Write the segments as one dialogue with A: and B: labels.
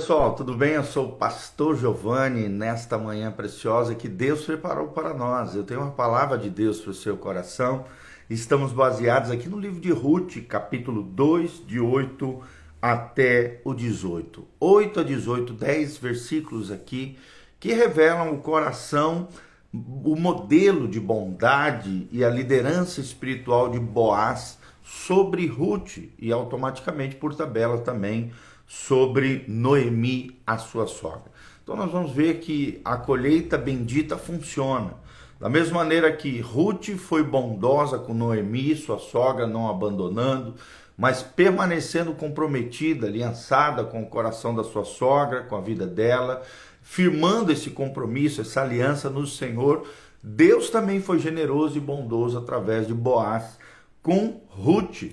A: pessoal, tudo bem? Eu sou o pastor Giovanni, nesta manhã preciosa que Deus preparou para nós. Eu tenho uma palavra de Deus para o seu coração. Estamos baseados aqui no livro de Ruth, capítulo 2, de 8 até o 18. 8 a 18, 10 versículos aqui que revelam o coração, o modelo de bondade e a liderança espiritual de Boaz sobre Ruth e automaticamente por tabela também sobre Noemi, a sua sogra. Então nós vamos ver que a colheita bendita funciona. Da mesma maneira que Ruth foi bondosa com Noemi, sua sogra, não abandonando, mas permanecendo comprometida, aliançada com o coração da sua sogra, com a vida dela, firmando esse compromisso, essa aliança no Senhor. Deus também foi generoso e bondoso através de Boaz com Ruth,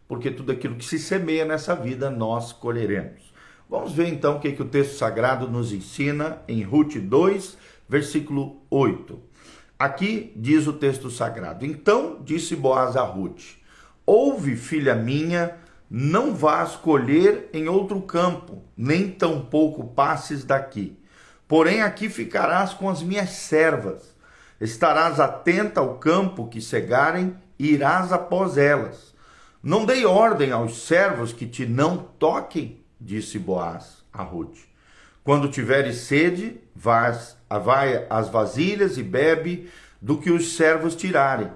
A: porque tudo aquilo que se semeia nessa vida nós colheremos. Vamos ver então o que o texto sagrado nos ensina em Ruth 2, versículo 8. Aqui diz o texto sagrado: Então disse Boaz a Ruth: Ouve, filha minha, não vás colher em outro campo, nem tampouco passes daqui. Porém aqui ficarás com as minhas servas. Estarás atenta ao campo que cegarem e irás após elas. Não dei ordem aos servos que te não toquem, disse Boaz a Ruth. Quando tiveres sede, vai às vasilhas e bebe do que os servos tirarem.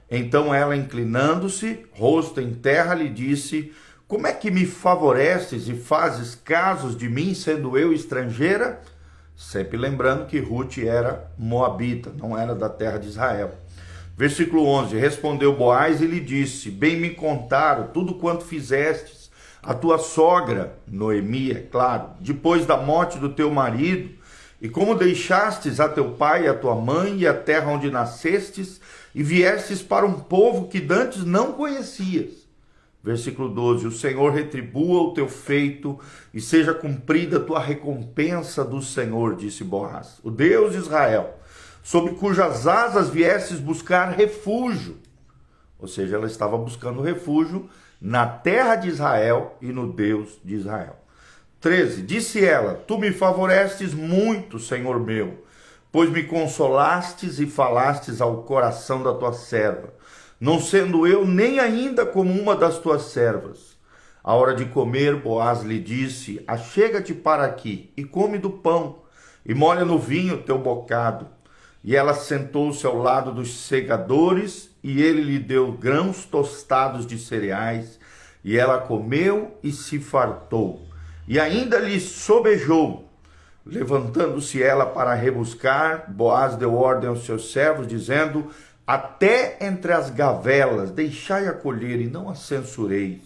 A: Então ela, inclinando-se, rosto em terra, lhe disse: Como é que me favoreces e fazes casos de mim, sendo eu estrangeira? Sempre lembrando que Ruth era moabita, não era da terra de Israel. Versículo 11, respondeu Boaz e lhe disse: Bem me contaram tudo quanto fizestes a tua sogra, Noemi, é claro, depois da morte do teu marido, e como deixastes a teu pai e a tua mãe e a terra onde nascestes, e viestes para um povo que dantes não conhecias. Versículo 12, o Senhor retribua o teu feito e seja cumprida a tua recompensa do Senhor, disse Boaz, o Deus de Israel, sob cujas asas viestes buscar refúgio. Ou seja, ela estava buscando refúgio na terra de Israel e no Deus de Israel. 13, disse ela: Tu me favorestes muito, Senhor meu, pois me consolastes e falastes ao coração da tua serva, não sendo eu nem ainda como uma das tuas servas. À hora de comer, Boaz lhe disse: Achega-te para aqui e come do pão, e molha no vinho teu bocado. E ela sentou-se ao lado dos segadores, e ele lhe deu grãos tostados de cereais, e ela comeu e se fartou, e ainda lhe sobejou. Levantando-se ela para rebuscar, Boaz deu ordem aos seus servos, dizendo: Até entre as gavelas deixai-a colher, e não a censureis.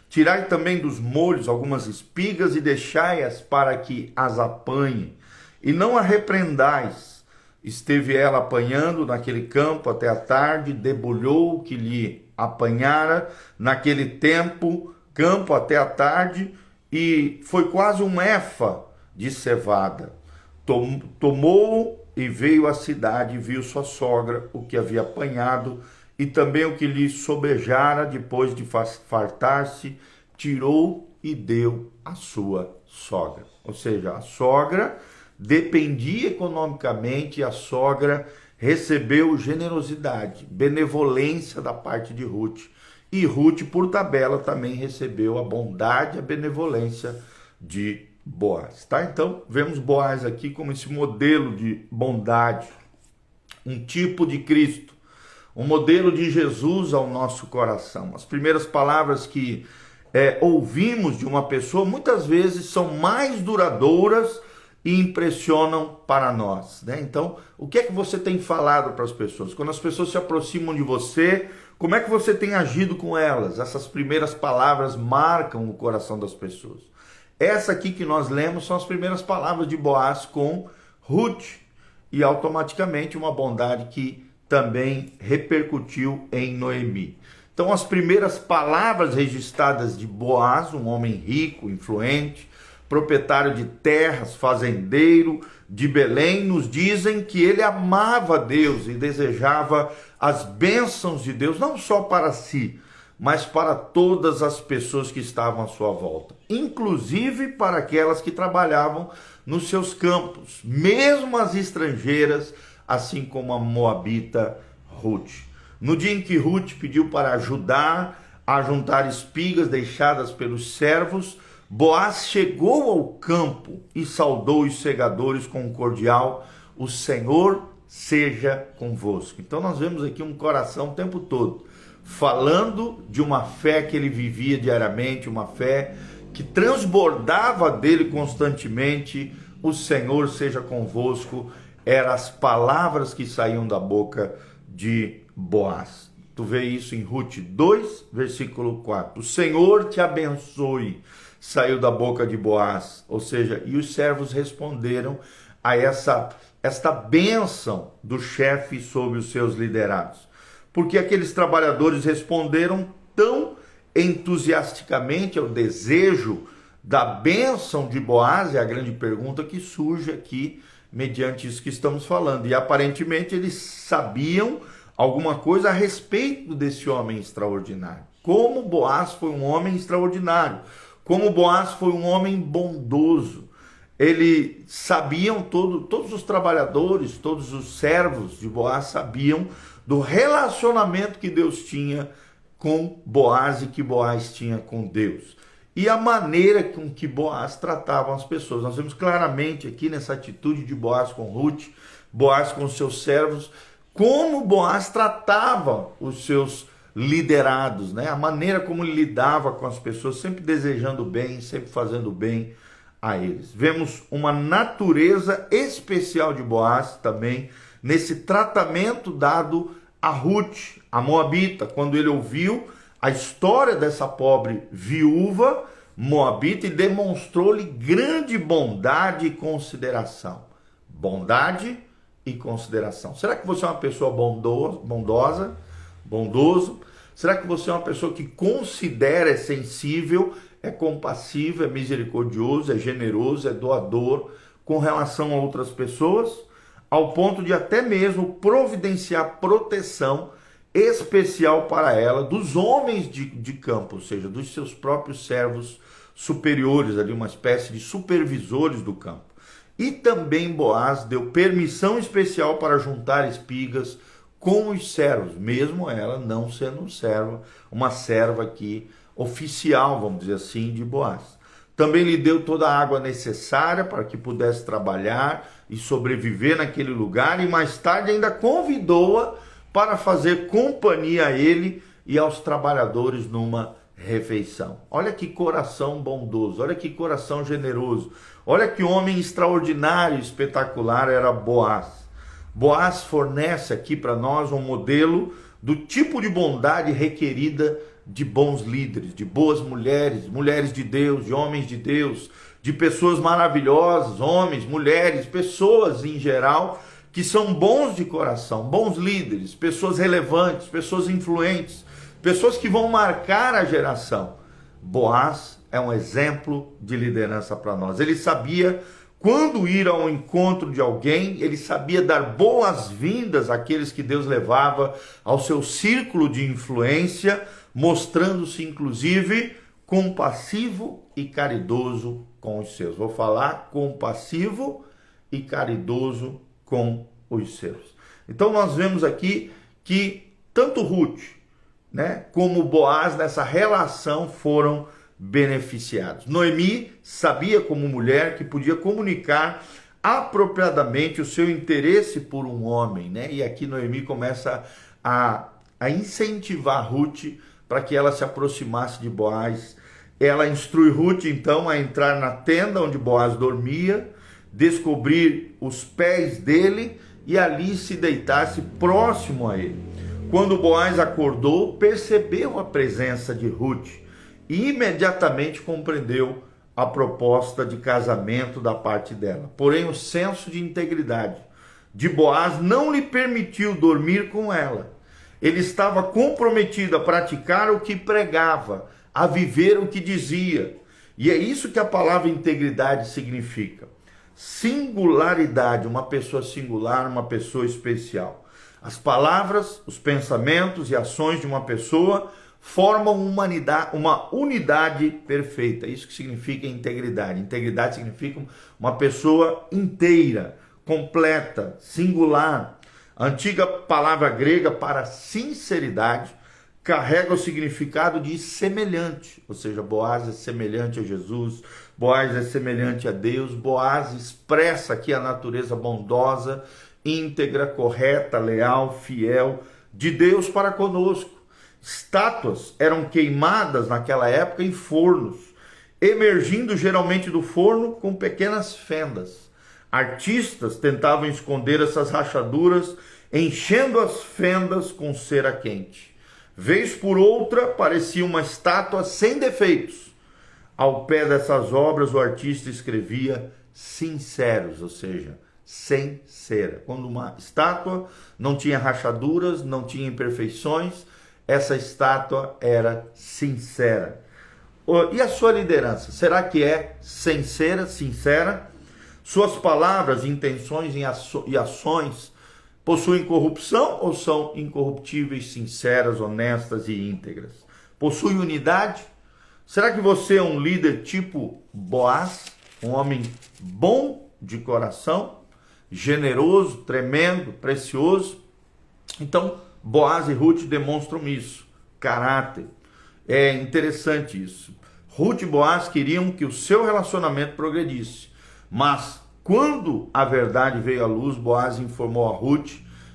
A: Tirai também dos molhos algumas espigas, e deixai-as para que as apanhem, e não a repreendais. Esteve ela apanhando naquele campo até a tarde, debulhou o que lhe apanhara naquele campo até a tarde, e foi quase um efa de cevada. Tomou e veio à cidade e viu sua sogra o que havia apanhado, e também o que lhe sobejara depois de fartar-se, tirou e deu à sua sogra. Ou seja, a sogra dependia economicamente, e a sogra recebeu generosidade, benevolência da parte de Ruth. E Ruth, por tabela, também recebeu a bondade e a benevolência de Boaz. Tá? Então, vemos Boaz aqui como esse modelo de bondade, um tipo de Cristo, um modelo de Jesus ao nosso coração. As primeiras palavras que ouvimos de uma pessoa, muitas vezes são mais duradouras e impressionam para nós, né? Então, o que é que você tem falado para as pessoas? Quando as pessoas se aproximam de você, como é que você tem agido com elas? Essas primeiras palavras marcam o coração das pessoas. Essa aqui que nós lemos são as primeiras palavras de Boaz com Ruth, e automaticamente uma bondade que também repercutiu em Noemi. Então, as primeiras palavras registradas de Boaz, um homem rico, influente, proprietário de terras, fazendeiro de Belém, nos dizem que ele amava Deus e desejava as bênçãos de Deus, não só para si, mas para todas as pessoas que estavam à sua volta, inclusive para aquelas que trabalhavam nos seus campos, mesmo as estrangeiras, assim como a moabita Ruth. No dia em que Ruth pediu para ajudar a juntar espigas deixadas pelos servos, Boaz chegou ao campo e saudou os segadores com um cordial: o Senhor seja convosco. Então nós vemos aqui um coração o tempo todo falando de uma fé que ele vivia diariamente, uma fé que transbordava dele constantemente: o Senhor seja convosco, eram as palavras que saíam da boca de Boaz. Tu vê isso em Ruth 2, versículo 4. O Senhor te abençoe, saiu da boca de Boaz. Ou seja, e os servos responderam a esta bênção do chefe sobre os seus liderados. Porque aqueles trabalhadores responderam tão entusiasticamente ao desejo da bênção de Boaz, é a grande pergunta que surge aqui, mediante isso que estamos falando. E aparentemente eles sabiam alguma coisa a respeito desse homem extraordinário. Como Boaz foi um homem extraordinário, como Boaz foi um homem bondoso. Eles sabiam, todos os trabalhadores, todos os servos de Boaz sabiam do relacionamento que Deus tinha com Boaz e que Boaz tinha com Deus. E a maneira com que Boaz tratava as pessoas. Nós vemos claramente aqui nessa atitude de Boaz com Ruth, Boaz com seus servos, como Boaz tratava os seus liderados, né? A maneira como ele lidava com as pessoas, sempre desejando bem, sempre fazendo bem a eles. Vemos uma natureza especial de Boaz também nesse tratamento dado a Ruth, a moabita, quando ele ouviu a história dessa pobre viúva moabita e demonstrou-lhe grande bondade e consideração. Bondade e consideração. Será que você é uma pessoa bondoso? Será que você é uma pessoa que considera, é sensível, é compassivo, é misericordioso, é generoso, é doador com relação a outras pessoas, ao ponto de até mesmo providenciar proteção especial para ela dos homens de campo, ou seja, dos seus próprios servos superiores, ali uma espécie de supervisores do campo. E também Boaz deu permissão especial para juntar espigas com os servos, mesmo ela não sendo uma serva aqui oficial, vamos dizer assim, de Boaz. Também lhe deu toda a água necessária para que pudesse trabalhar e sobreviver naquele lugar, e mais tarde ainda convidou-a para fazer companhia a ele e aos trabalhadores numa refeição. Olha que coração bondoso, olha que coração generoso, olha que homem extraordinário, espetacular era Boaz. Boaz fornece aqui para nós um modelo do tipo de bondade requerida de bons líderes, de boas mulheres, mulheres de Deus, de homens de Deus, de pessoas maravilhosas, homens, mulheres, pessoas em geral que são bons de coração, bons líderes, pessoas relevantes, pessoas influentes, pessoas que vão marcar a geração. Boaz é um exemplo de liderança para nós. Ele sabia quando ir ao encontro de alguém, ele sabia dar boas-vindas àqueles que Deus levava ao seu círculo de influência, mostrando-se inclusive compassivo e caridoso com os seus. Vou falar compassivo e caridoso com os seus. Então nós vemos aqui que tanto Ruth, né, como Boaz nessa relação foram beneficiados. Noemi sabia como mulher que podia comunicar apropriadamente o seu interesse por um homem, né? E aqui Noemi começa a incentivar Ruth para que ela se aproximasse de Boaz. Ela instrui Ruth então a entrar na tenda onde Boaz dormia, descobrir os pés dele e ali se deitasse próximo a ele. Quando Boaz acordou, percebeu a presença de Ruth e imediatamente compreendeu a proposta de casamento da parte dela. Porém, o senso de integridade de Boaz não lhe permitiu dormir com ela. Ele estava comprometido a praticar o que pregava, a viver o que dizia. E é isso que a palavra integridade significa. Singularidade, uma pessoa singular, uma pessoa especial. As palavras, os pensamentos e ações de uma pessoa formam uma unidade perfeita. Isso que significa integridade. Integridade significa uma pessoa inteira, completa, singular. A antiga palavra grega para sinceridade carrega o significado de semelhante, ou seja, Boaz é semelhante a Jesus, Boaz é semelhante a Deus, Boaz expressa aqui a natureza bondosa, íntegra, correta, leal, fiel de Deus para conosco. Estátuas eram queimadas naquela época em fornos, emergindo geralmente do forno com pequenas fendas. Artistas tentavam esconder essas rachaduras, enchendo as fendas com cera quente. Vez por outra, parecia uma estátua sem defeitos. Ao pé dessas obras, o artista escrevia sinceros, ou seja, sem cera. Quando uma estátua não tinha rachaduras, não tinha imperfeições, essa estátua era sincera. E a sua liderança? Será que é sincera? Suas palavras, intenções e ações possuem corrupção ou são incorruptíveis, sinceras, honestas e íntegras? Possui unidade? Será que você é um líder tipo Boaz? Um homem bom de coração, generoso, tremendo, precioso? Então, Boaz e Ruth demonstram isso, caráter. É interessante isso. Ruth e Boaz queriam que o seu relacionamento progredisse, mas quando a verdade veio à luz, Boaz informou a Ruth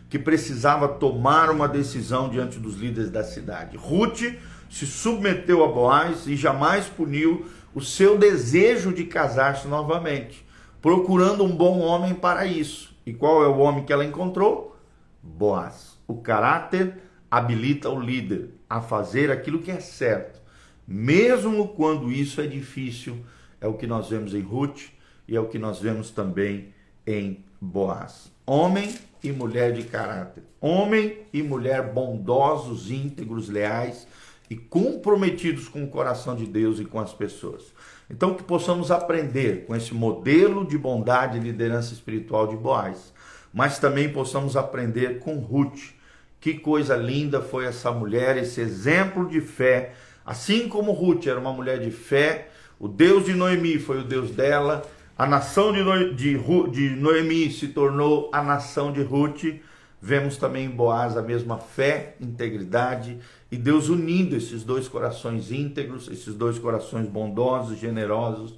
A: que precisava tomar uma decisão diante dos líderes da cidade. Ruth se submeteu a Boaz e jamais puniu o seu desejo de casar-se novamente, procurando um bom homem para isso. E qual é o homem que ela encontrou? Boaz. O caráter habilita o líder a fazer aquilo que é certo, mesmo quando isso é difícil. É o que nós vemos em Ruth e é o que nós vemos também em Boaz. Homem e mulher de caráter. Homem e mulher bondosos, íntegros, leais e comprometidos com o coração de Deus e com as pessoas. Então, que possamos aprender com esse modelo de bondade e liderança espiritual de Boaz, mas também possamos aprender com Ruth. Que coisa linda foi essa mulher, esse exemplo de fé. Assim como Ruth era uma mulher de fé, o Deus de Noemi foi o Deus dela, a nação de Noemi se tornou a nação de Ruth. Vemos também em Boaz a mesma fé, integridade e Deus unindo esses dois corações íntegros, esses dois corações bondosos, generosos,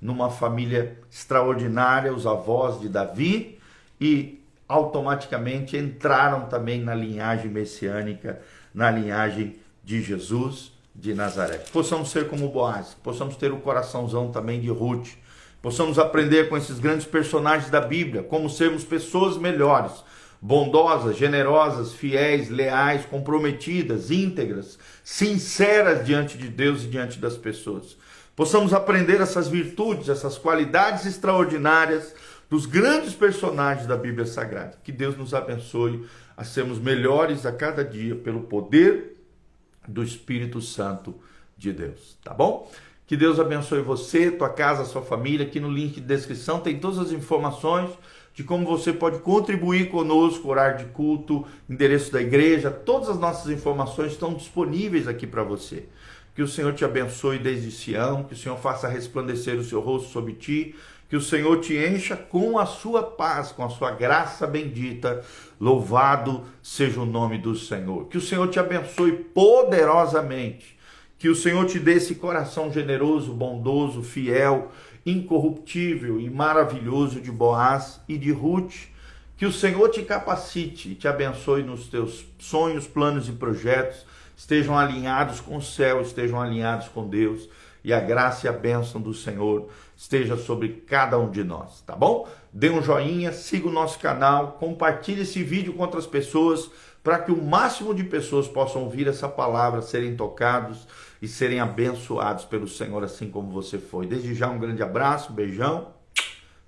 A: numa família extraordinária, os avós de Davi, e automaticamente entraram também na linhagem messiânica, na linhagem de Jesus de Nazaré. Possamos ser como Boaz, possamos ter o coraçãozão também de Ruth, possamos aprender com esses grandes personagens da Bíblia, como sermos pessoas melhores, bondosas, generosas, fiéis, leais, comprometidas, íntegras, sinceras diante de Deus e diante das pessoas. Possamos aprender essas virtudes, essas qualidades extraordinárias dos grandes personagens da Bíblia Sagrada. Que Deus nos abençoe a sermos melhores a cada dia pelo poder do Espírito Santo de Deus, tá bom? Que Deus abençoe você, tua casa, sua família. Aqui no link de descrição tem todas as informações de como você pode contribuir conosco, horário de culto, endereço da igreja. Todas as nossas informações estão disponíveis aqui para você. Que o Senhor te abençoe desde Sião, que o Senhor faça resplandecer o seu rosto sobre ti, que o Senhor te encha com a sua paz, com a sua graça bendita. Louvado seja o nome do Senhor. Que o Senhor te abençoe poderosamente. Que o Senhor te dê esse coração generoso, bondoso, fiel, incorruptível e maravilhoso de Boaz e de Ruth. Que o Senhor te capacite e te abençoe nos teus sonhos, planos e projetos. Estejam alinhados com o céu, estejam alinhados com Deus. E a graça e a bênção do Senhor esteja sobre cada um de nós, tá bom? Dê um joinha, siga o nosso canal, compartilhe esse vídeo com outras pessoas, para que o máximo de pessoas possam ouvir essa palavra, serem tocados e serem abençoados pelo Senhor, assim como você foi. Desde já um grande abraço, beijão,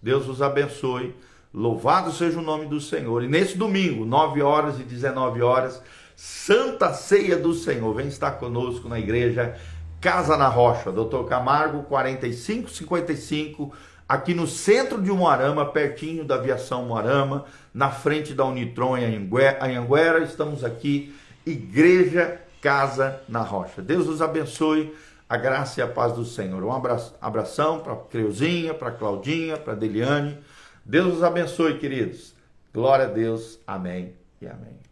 A: Deus os abençoe, louvado seja o nome do Senhor. E nesse domingo, 9 horas e 19 horas, Santa Ceia do Senhor, vem estar conosco na igreja Casa na Rocha, Dr. Camargo 4555, aqui no centro de Umuarama, pertinho da aviação Umuarama, na frente da Unitron em Anhanguera. Estamos aqui, Igreja Casa na Rocha. Deus os abençoe, a graça e a paz do Senhor. Um abração para a Creuzinha, para a Claudinha, para a Deliane. Deus os abençoe, queridos. Glória a Deus. Amém e amém.